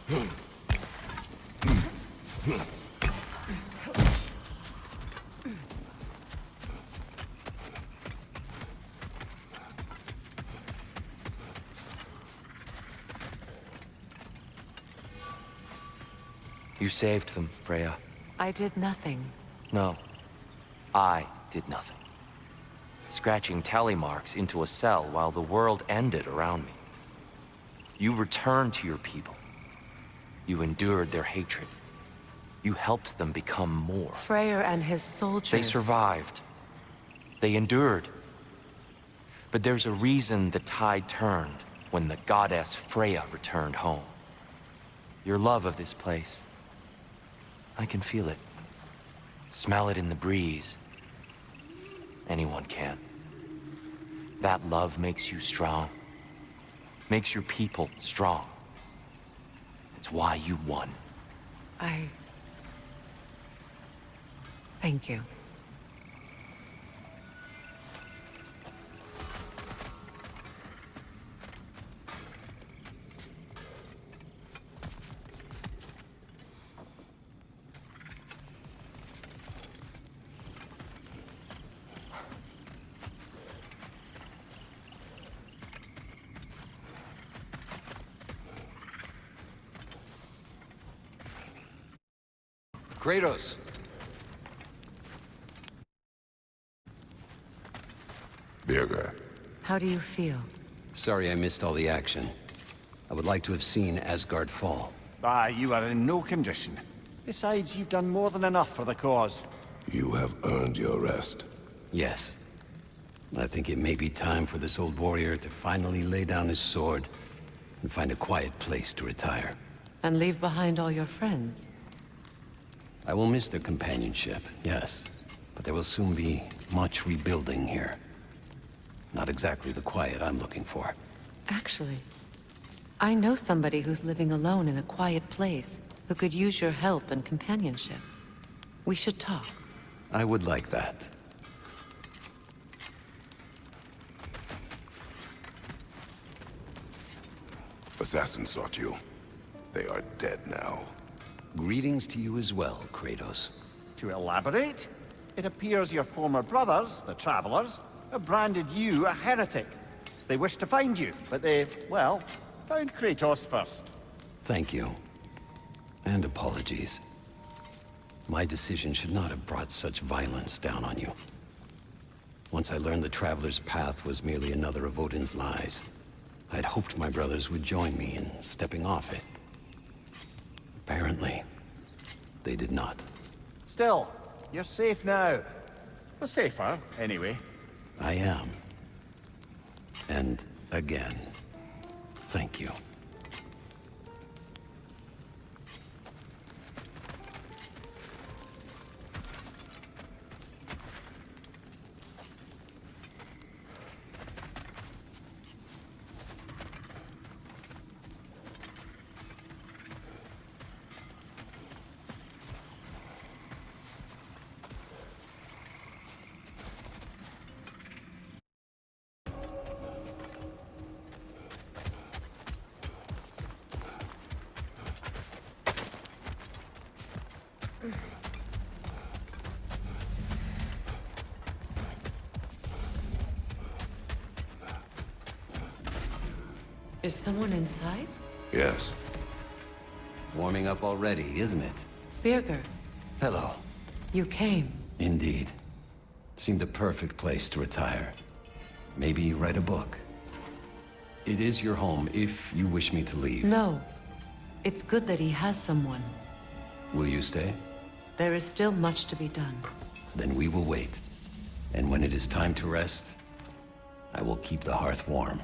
You saved them, Freya. I did nothing. No, I did nothing. Scratching tally marks into a cell while the world ended around me. You returned to your people. You endured their hatred. You helped them become more. Freyr and his soldiers... They survived. They endured. But there's a reason the tide turned when the goddess Freya returned home. Your love of this place. I can feel it. Smell it in the breeze. Anyone can. That love makes you strong. Makes your people strong. It's why you won. Thank you. Kratos. Birger. How do you feel? Sorry I missed all the action. I would like to have seen Asgard fall. You are in no condition. Besides, you've done more than enough for the cause. You have earned your rest. Yes. I think it may be time for this old warrior to finally lay down his sword and find a quiet place to retire. And leave behind all your friends? I will miss their companionship, yes. But there will soon be much rebuilding here. Not exactly the quiet I'm looking for. Actually, I know somebody who's living alone in a quiet place, who could use your help and companionship. We should talk. I would like that. Assassins sought you. They are dead now. Greetings to you as well, Kratos. To elaborate, it appears your former brothers, the Travelers, have branded you a heretic. They wish to find you, but they, well, found Kratos first. Thank you. And apologies. My decision should not have brought such violence down on you. Once I learned the Traveler's path was merely another of Odin's lies, I'd hoped my brothers would join me in stepping off it. Apparently, they did not. Still, you're safe now. Well, safer, anyway. I am. And again, thank you. Is someone inside? Yes. Warming up already, isn't it? Birger, Hello. you came. Indeed. Seemed a perfect place to retire. Maybe write a book. It is your home if you wish me to leave. No. It's good that he has someone. Will you stay? There is still much to be done. Then we will wait. And when it is time to rest, I will keep the hearth warm.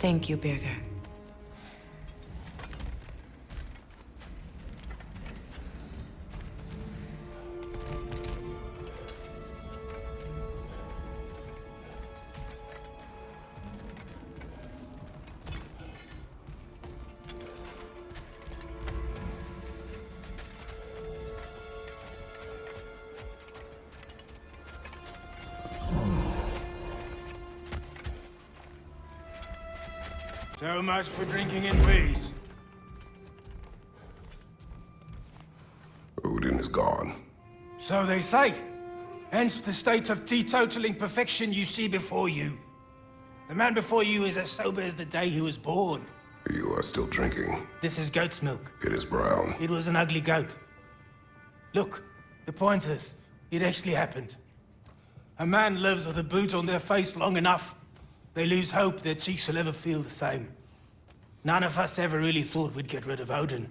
Thank you, Birger. So much for drinking in peace. Odin is gone. So they say. Hence the state of teetotaling perfection you see before you. The man before you is as sober as the day he was born. You are still drinking. This is goat's milk. It is brown. It was an ugly goat. Look, the point is, it actually happened. A man lives with a boot on their face long enough, they lose hope their cheeks will ever feel the same. None of us ever really thought we'd get rid of Odin.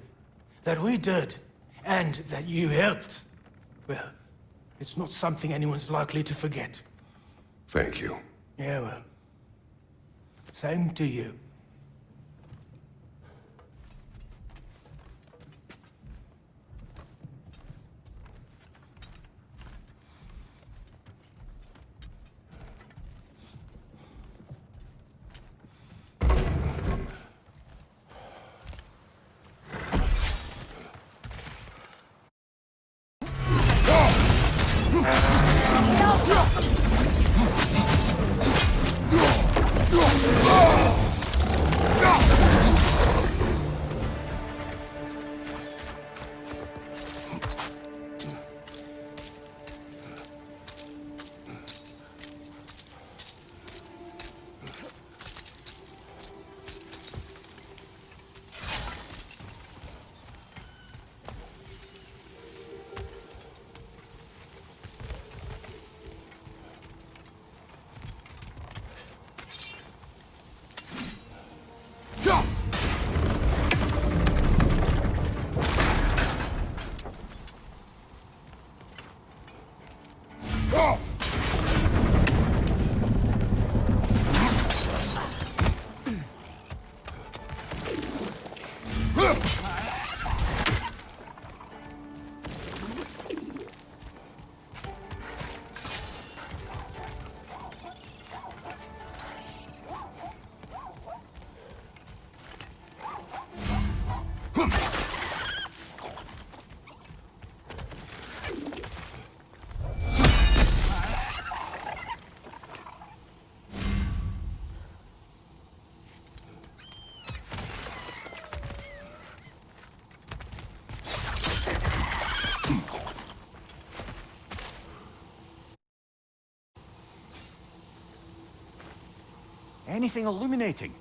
That we did, and that you helped. Well, it's not something anyone's likely to forget. Thank you. Yeah, well. Same to you. Anything illuminating?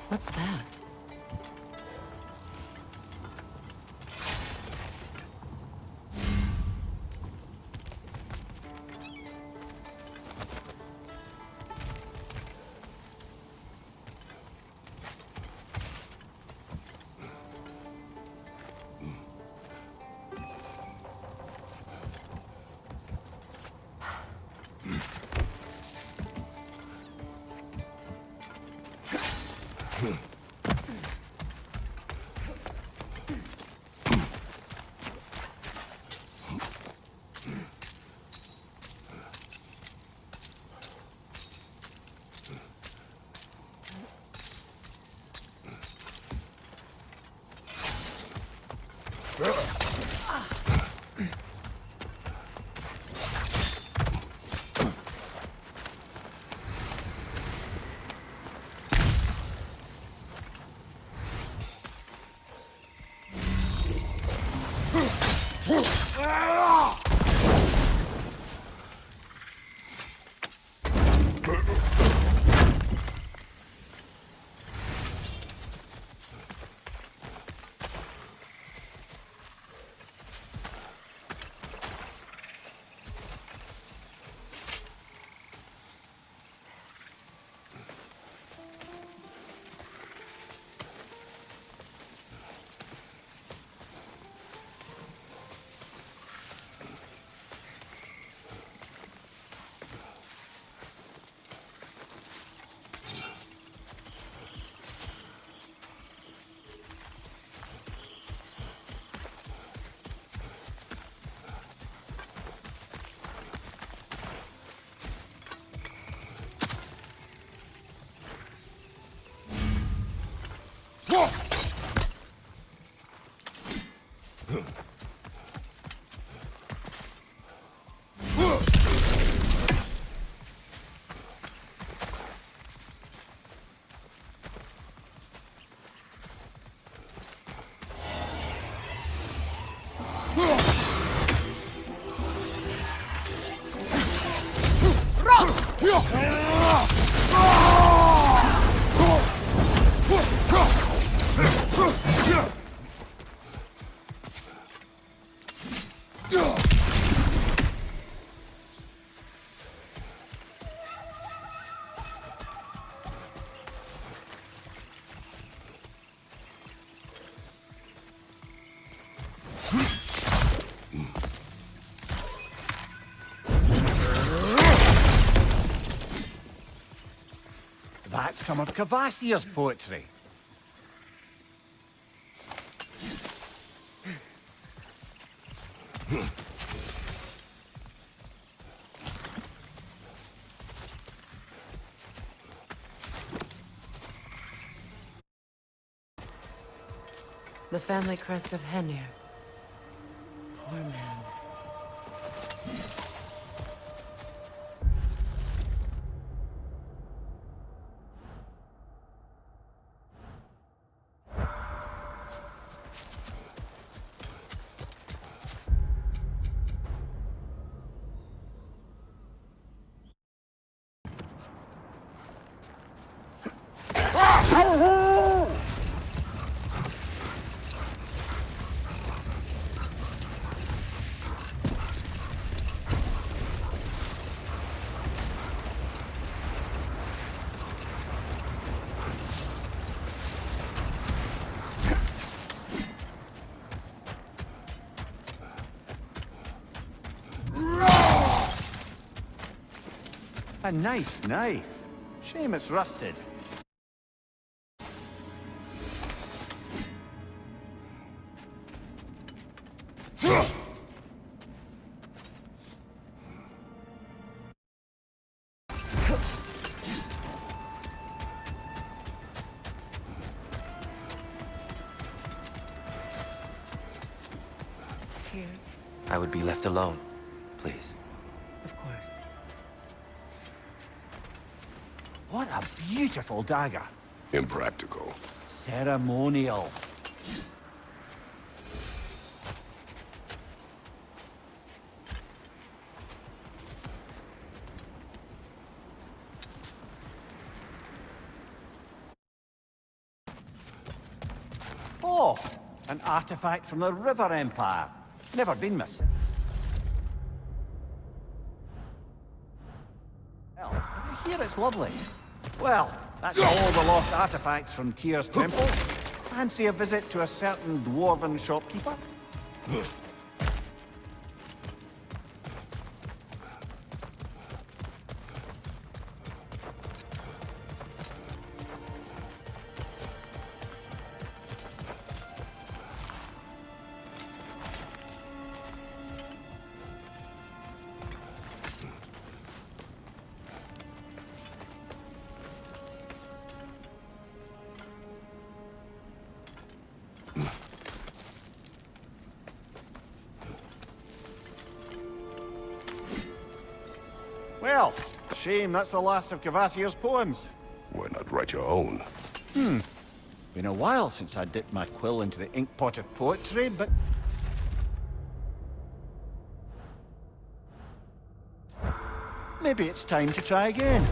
What's that? That's some of Kvasir's poetry. The family crest of Henir. Poor man. A nice knife. Shame it's rusted. Here, I would be left alone, please. of course. What a beautiful dagger. Impractical. Ceremonial. Oh, an artifact from the River Empire. Never been missing. Well, I hear it's lovely. Well, that's all the lost artifacts from Tyr's temple. Fancy a visit to a certain dwarven shopkeeper? Well, shame that's the last of Kvasir's poems. Why not write your own? Been a while since I dipped my quill into the ink pot of poetry, but... maybe it's time to try again.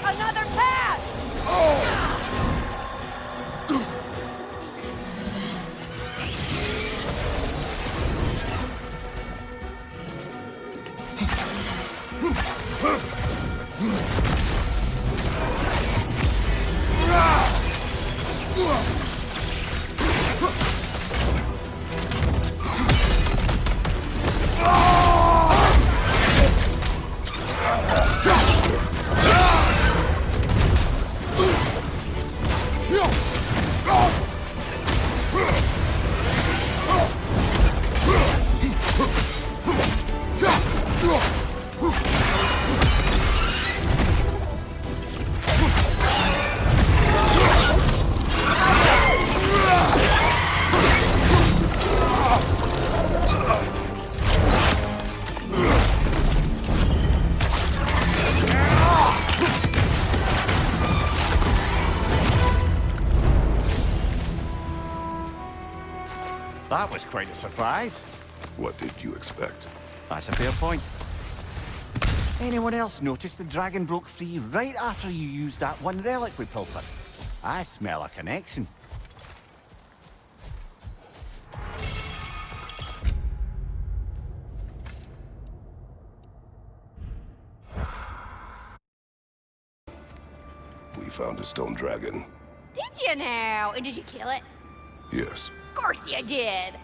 Another path! That was quite a surprise. What did you expect? That's a fair point. Anyone else notice the dragon broke free right after you used that one relic we pilfered? I smell a connection. We found a stone dragon. Did you now? And did you kill it? Yes. Of course you did.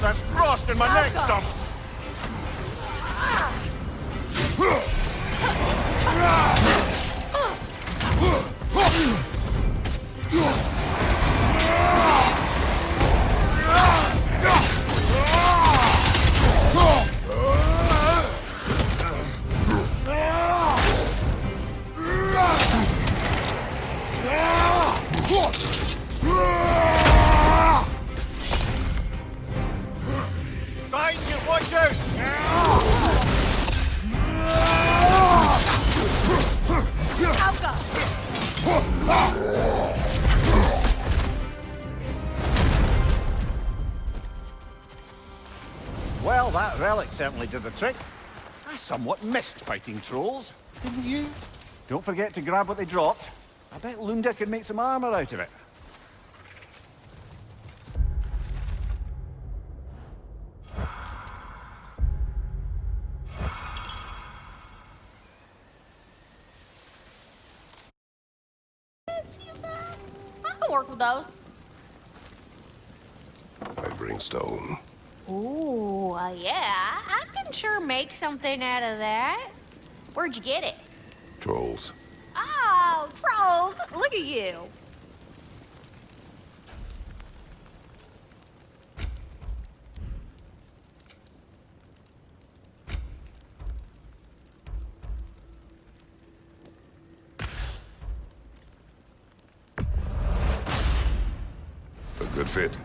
There's frost in my neck stump! Find you, watch out! Well, that relic certainly did the trick. I somewhat missed fighting trolls, didn't you? Don't forget to grab what they dropped. I bet Lunda could make some armor out of it. work with those. I bring stone. Ooh, yeah. I can sure make something out of that. Where'd you get it? Trolls. Oh, trolls! Look at you. A good fit.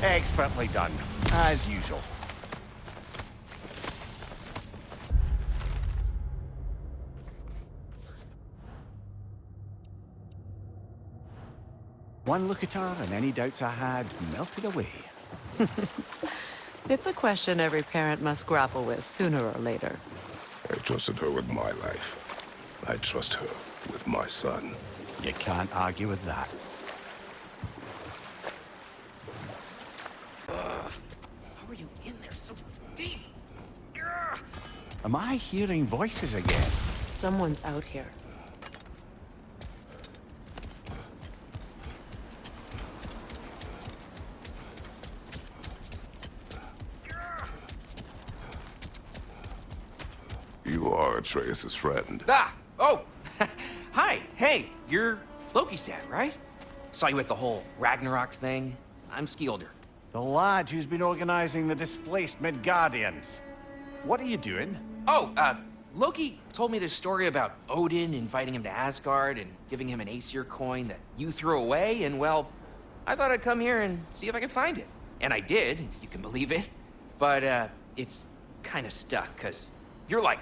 Expertly done, as usual. One look at her, and any doubts I had melted away. It's a question every parent must grapple with sooner or later. I trusted her with my life. I trust her with my son. You can't argue with that. How are you in there so deep? Am I hearing voices again? Someone's out here. You are Atreus' friend. Ah! Oh! Hi! Hey, you're Loki's dad, right? Saw you at the whole Ragnarok thing. I'm Skilder. The lad who's been organizing the displaced Midgardians. What are you doing? Oh, Loki told me this story about Odin inviting him to Asgard and giving him an Aesir coin that you threw away, and well, I thought I'd come here and see if I could find it. And I did, if you can believe it. But, it's kind of stuck, because you're like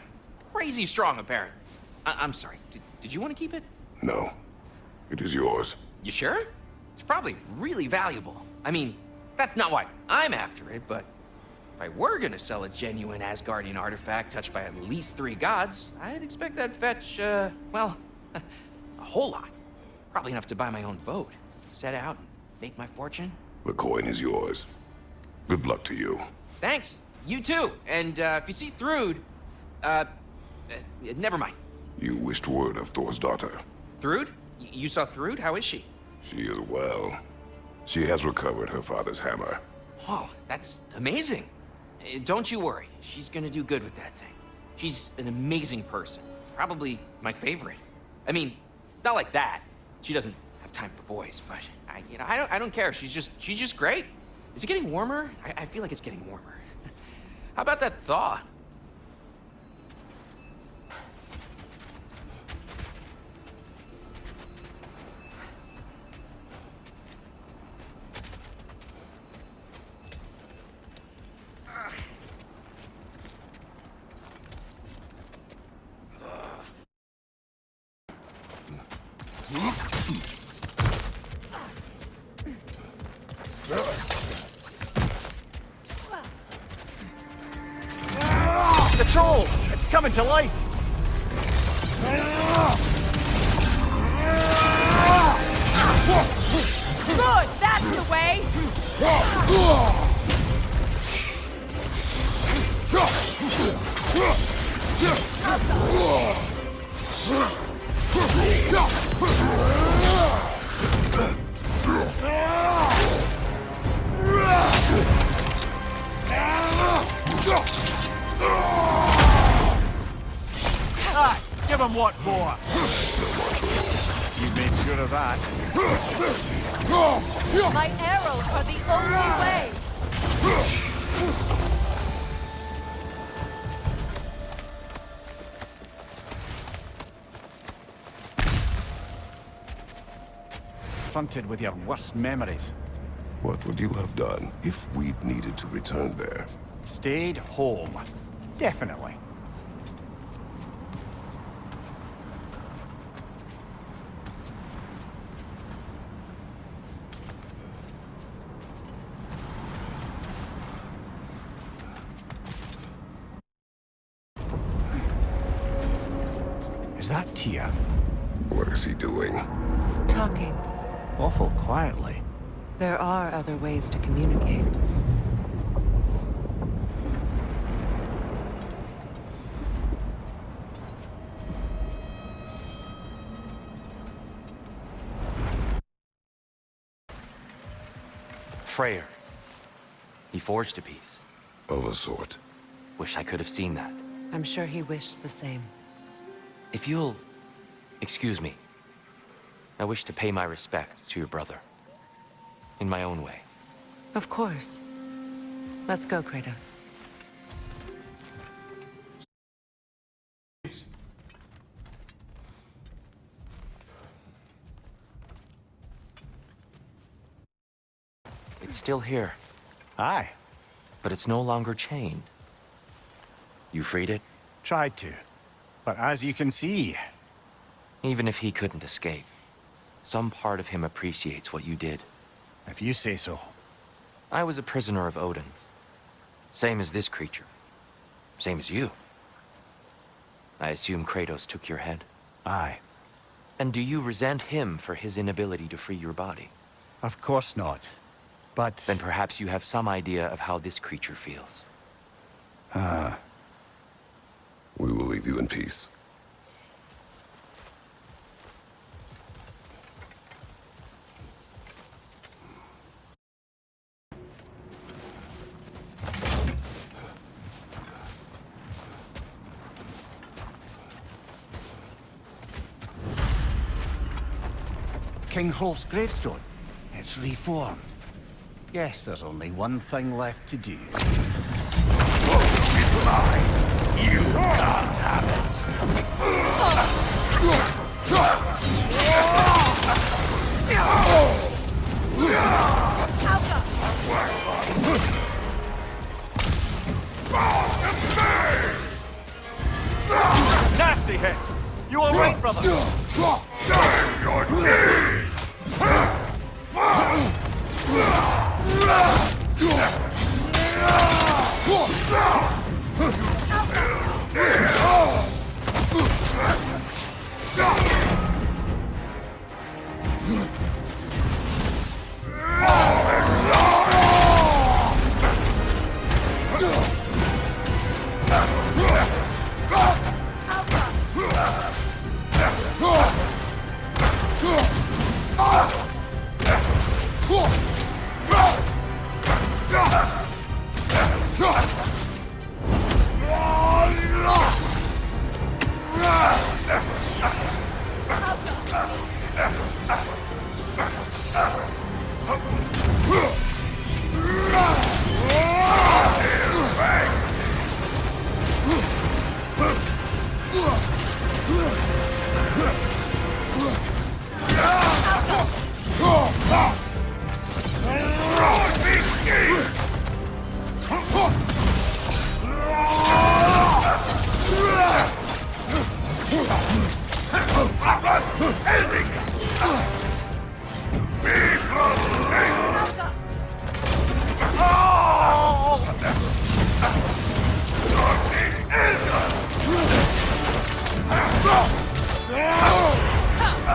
crazy strong, apparently. I'm sorry, did you want to keep it? No, it is yours. You sure? It's probably really valuable. I mean, that's not why I'm after it, but if I were gonna sell a genuine Asgardian artifact touched by at least 3 gods, I'd expect that'd fetch, well, a whole lot. Probably enough to buy my own boat, set out and make my fortune. The coin is yours. Good luck to you. Thanks. You too. And if you see Thrud, never mind. You wished word of Thor's daughter. Thrud? You saw Thrud? How is she? She is well. She has recovered her father's hammer. Oh, that's amazing. Don't you worry. She's gonna do good with that thing. She's an amazing person. Probably my favorite. I mean, not like that. She doesn't have time for boys, but I don't care. She's just great. Is it getting warmer? I feel like it's getting warmer. How about that thaw? The troll! It's coming to life! Good, that's the way. Give him what for? You made sure of that. My arrows are the only way. confronted with your worst memories. What would you have done if we'd needed to return there? Stayed home. Definitely. Is that Tia? What is he doing? Talking. Awful quietly. There are other ways to communicate. Freyr. He forged a piece. Of a sort. Wish I could have seen that. I'm sure he wished the same. If you'll... excuse me. I wish to pay my respects to your brother. In my own way. Of course. Let's go, Kratos. It's still here, Aye. but it's no longer chained. You freed it? Tried to. But as you can see... Even if he couldn't escape, some part of him appreciates what you did. If you say so. I was a prisoner of Odin's. Same as this creature. Same as you. I assume Kratos took your head. Aye. And do you resent him for his inability to free your body? Of course not. But... Then perhaps you have some idea of how this creature feels. We will leave you in peace. King HRÓLF's gravestone. It's reformed. Guess there's only one thing left to do. You can't have Nasty hit! You all right, brother? Bend your knees!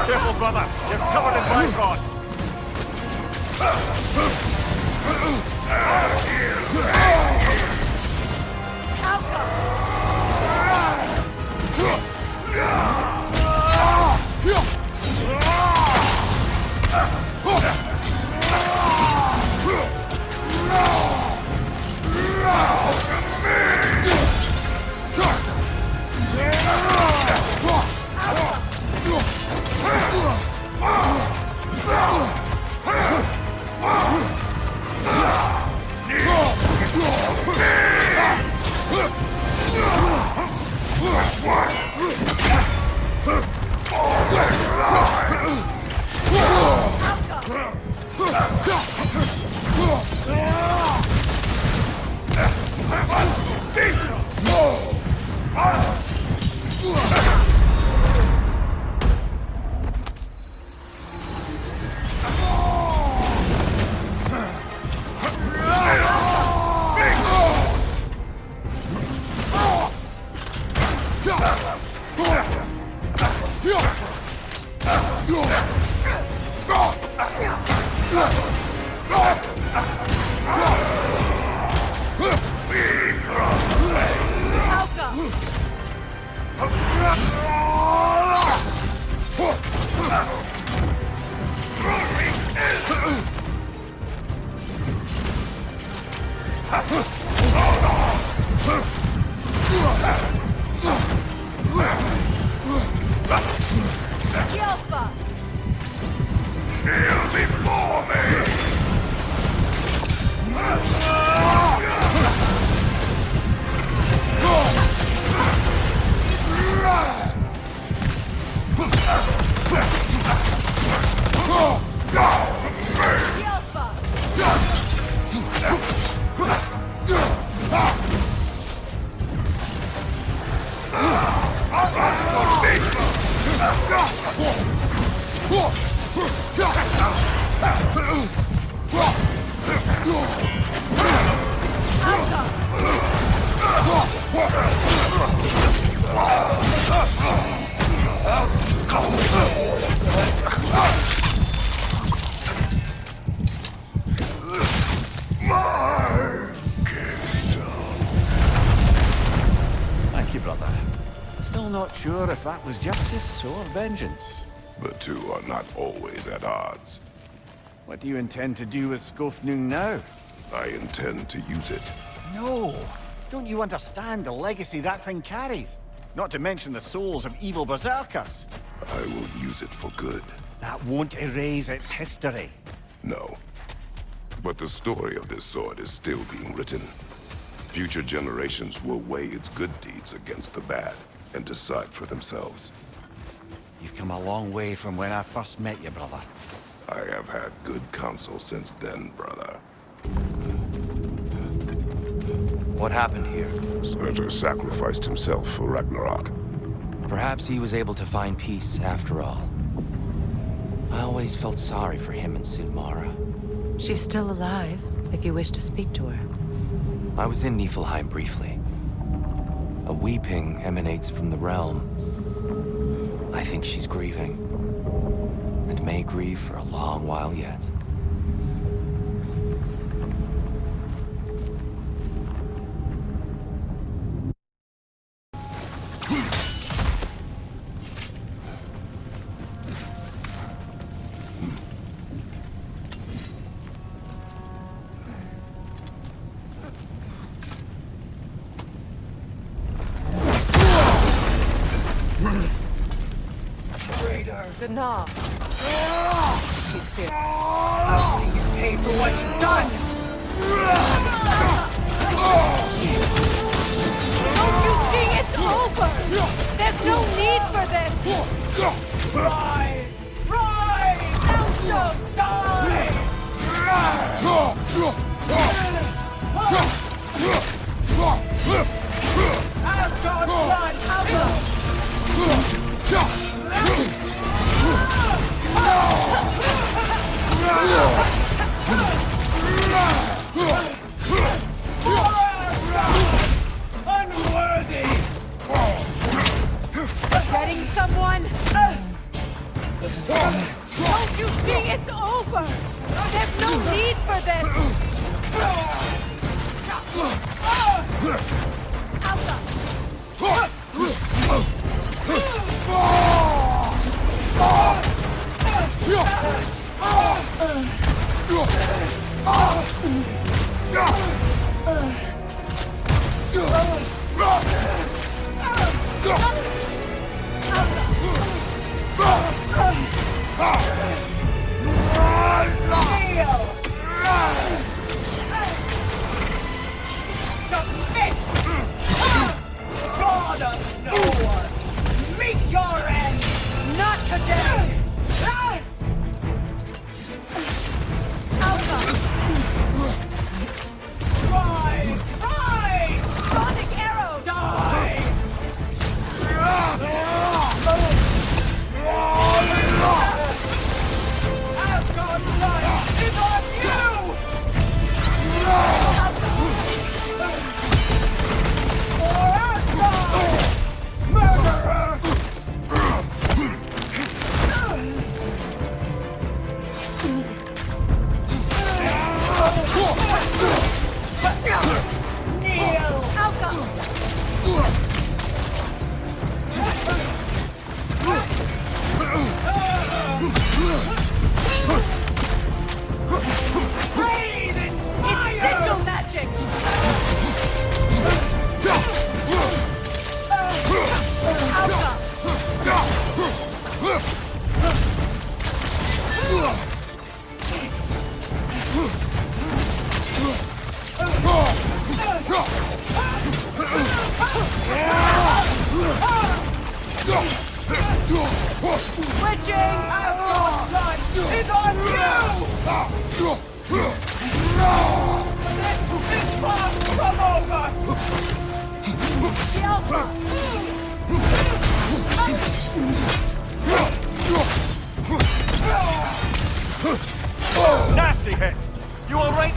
Careful, brother. You're covered in bygone. Yelpa! Kneel before me! Thank you, brother. Still not sure if that was justice or vengeance. The two are not always at odds. What do you intend to do with Skofnung now? I intend to use it. No! Don't you understand the legacy that thing carries? Not to mention the souls of evil berserkers. I will use it for good. That won't erase its history. No. But the story of this sword is still being written. Future generations will weigh its good deeds against the bad and decide for themselves. You've come a long way from when I first met you, brother. I have had good counsel since then, brother. What happened here? Surtur sacrificed himself for Ragnarok. Perhaps he was able to find peace after all. I always felt sorry for him and Silmara. She's still alive, if you wish to speak to her. I was in Niflheim briefly. A weeping emanates from the realm. I think she's grieving, and may grieve for a long while yet. Gnaw. He's feared. I'll see you pay for what you've done! Don't you see it's over? There's no need for this! Rise! Rise! Thou shalt die! Asgard's blood! Unworthy! Getting someone? Don't you see it's over? There's no need for this! Submit! God of no one! Meet your end! Not today! Rise! Rise! Sonic arrow! Die! Asgard's blood is on you! For Asgard! Murderer! Kneel! Breathe in fire! It's sigil magic! reaching! Asgard's blood is on you! This must come over! Nasty hit! You all right?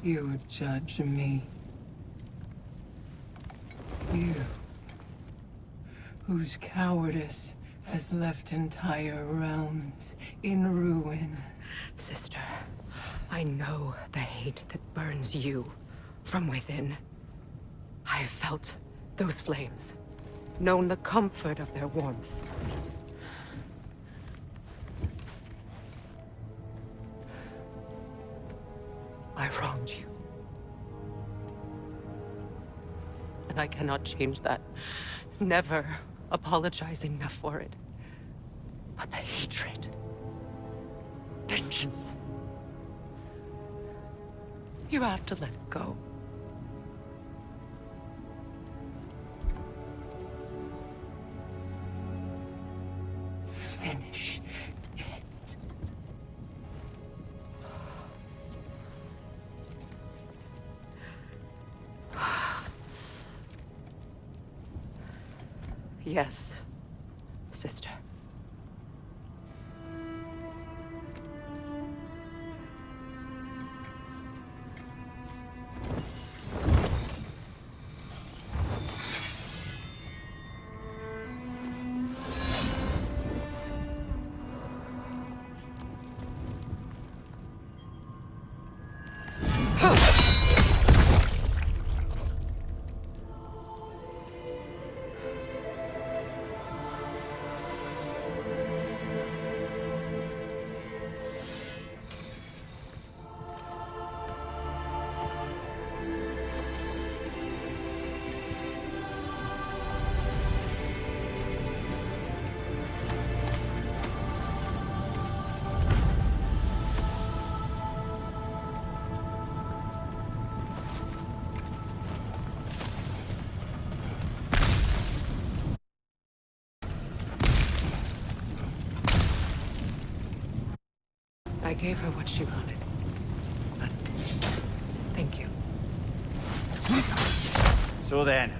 You would judge me. You, whose cowardice has left entire realms in ruin. Sister, I know the hate that burns you from within. I've felt those flames, known the comfort of their warmth. I wronged you. And I cannot change that. Never apologize enough for it. But the hatred, vengeance, you have to let it go. Finish it. Yes, sister. I gave her what she wanted. But thank you. So then,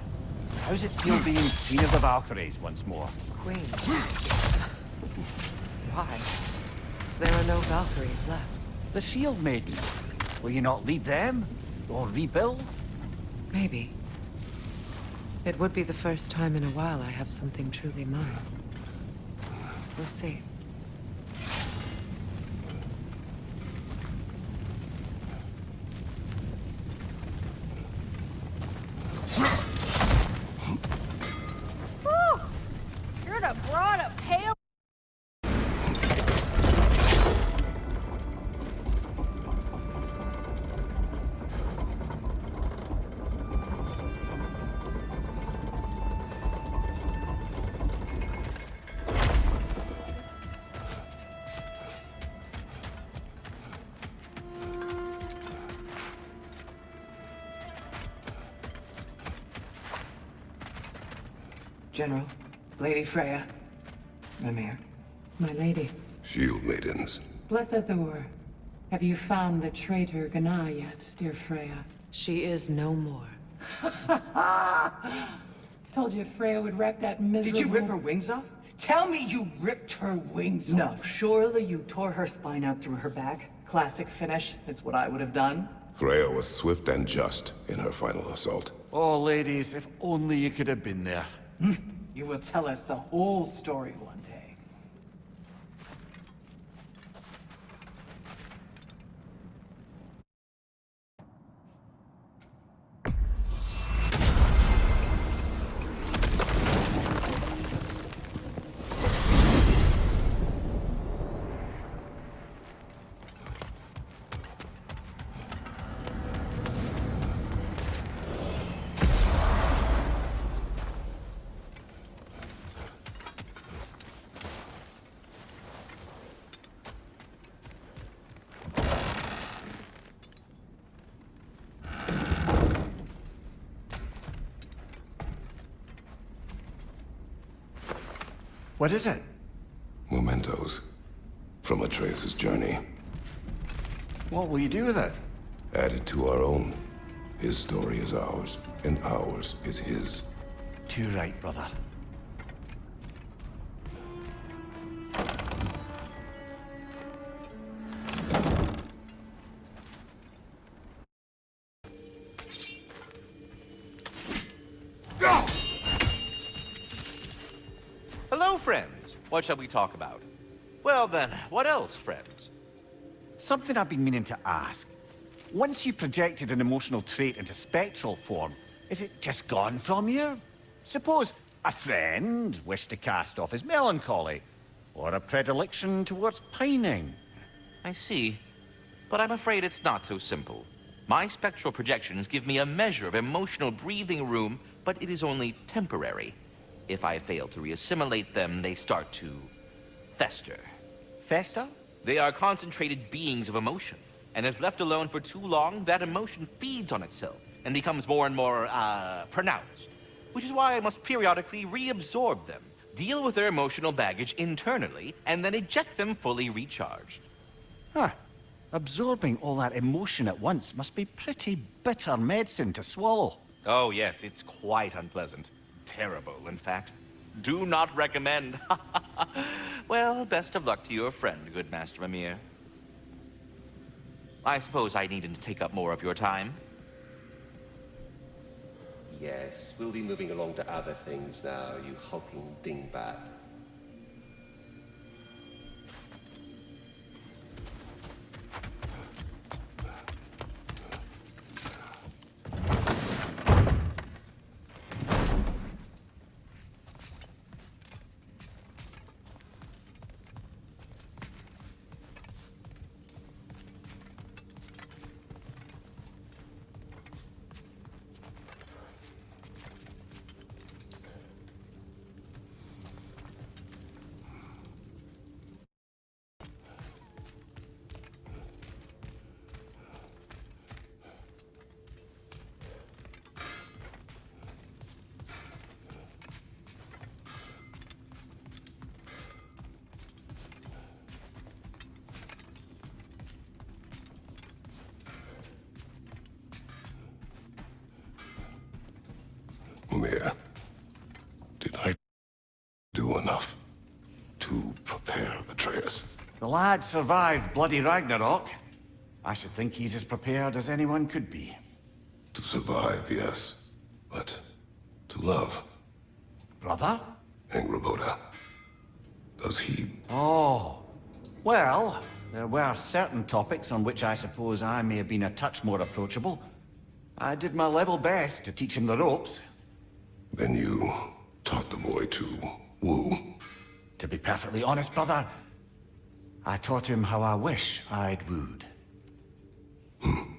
how's it feel being Queen of the Valkyries once more? Queen. Why? There are no Valkyries left. The Shield Maidens. Will you not lead them? Or rebuild? Maybe. It would be the first time in a while I have something truly mine. We'll see. You're the broad of pale. General, Lady Freya, Mimir, my lady. Shield Maidens. Blessed Thor, have you found the traitor Gna yet, dear Freya? She is no more. Told you Freya would wreck that miserable... Did you rip her wings off? Tell me you ripped her wings No, off. surely you tore her spine out through her back. Classic finish. It's what I would have done. Freya was swift and just in her final assault. Oh, ladies, if only you could have been there. You will tell us the whole story one day. What is it? Mementos from Atreus' journey. What will you do with it? Add it to our own. His story is ours, and ours is his. Too right, brother. Hello, friends. What shall we talk about? Well then, what else, friends? Something I've been meaning to ask. Once you projected an emotional trait into spectral form, is it just gone from you? Suppose a friend wished to cast off his melancholy, or a predilection towards pining. I see. But I'm afraid it's not so simple. My spectral projections give me a measure of emotional breathing room, but it is only temporary. If I fail to reassimilate them, they start to fester. Fester? They are concentrated beings of emotion, and if left alone for too long, that emotion feeds on itself and becomes more and more, pronounced. Which is why I must periodically reabsorb them, deal with their emotional baggage internally, and then eject them fully recharged. Huh. Absorbing all that emotion at once must be pretty bitter medicine to swallow. Oh yes, it's quite unpleasant. Terrible, in fact. Do not recommend. Well, best of luck to your friend, good Master Mimir. I suppose I needn't take up more of your time. Yes, we'll be moving along to other things now, you hulking dingbat. Mimir, did I do enough to prepare Atreus? The lad survived bloody Ragnarok. I should think he's as prepared as anyone could be. To survive, yes. But to love, Brother? Angrboda, does he? Oh. Well, there were certain topics on which I suppose I may have been a touch more approachable. I did my level best to teach him the ropes. Then you taught the boy to woo? To be perfectly honest, brother, I taught him how I wish I'd wooed. Hmm.